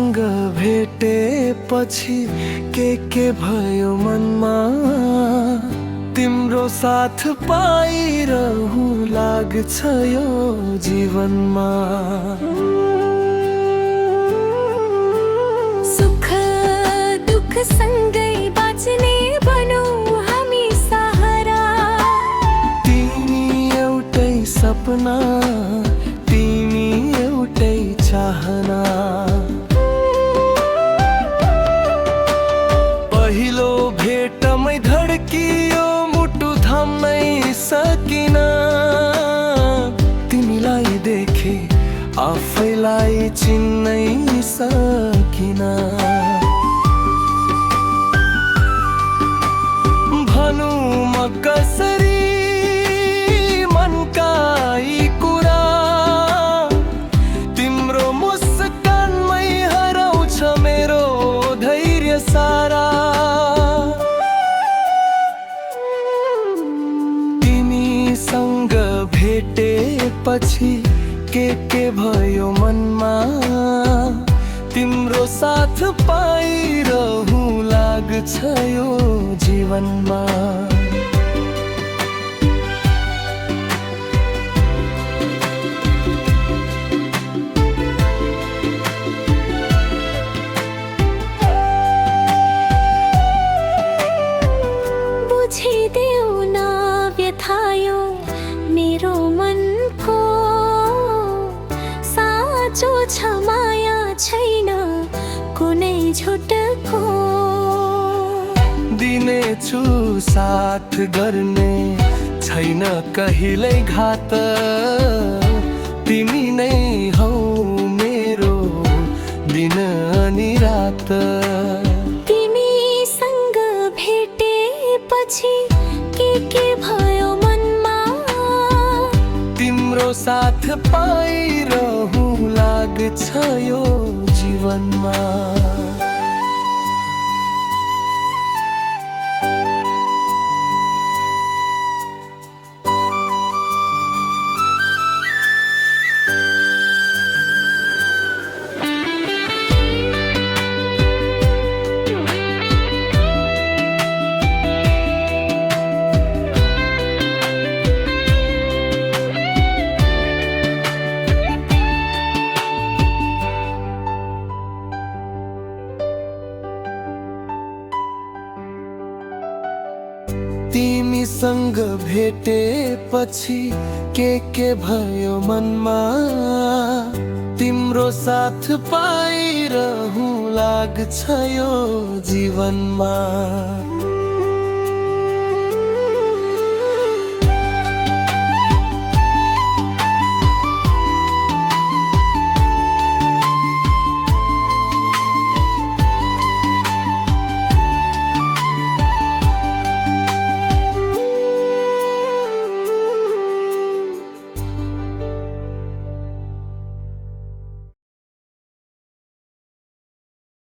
तिमीसँग भेटेपछि के भयो मनमा, तिम्रो साथ पाइरहूँ लाग्छ यो जीवनमा। सुख दुख सँगै बाँच्ने बनौँ हामी सहारा। तिमी एउटै सपना, तिमी एउटै चाहना। पहिलो भेटमै धड्कियो मुटु थाम्नै सकिन। तिमीलाई देखे आफैलाई चिन्नै सकिन। भनौँ म कसरी मनका यी कुरा, तिम्रो मुस्कानमै हराउँछ मेरो धैर्य सारा। तिमीसँग भेटेपछि के भयो मनमा, तिम्रो साथ पाइरहूँ लाग्छ यो जीवनमा। बुझिदेऊ न व्यथायो मेरो मनको, साँचो छ माया छैन कुनै झुटको। दिनेछु साथ गर्ने छैन कहिल्यै घात, तिमी नै हौ मेरो दिन अनि रात। तिमीसँग भेटेपछि के भयो मनमा, तिम्रो साथ पाइरहूँ लाग्छ यो जीवनमा। तिमीसँग भेटेपछि के भयो मनमा, तिम्रो साथ पाइरहूँ लाग्छ यो जीवनमा।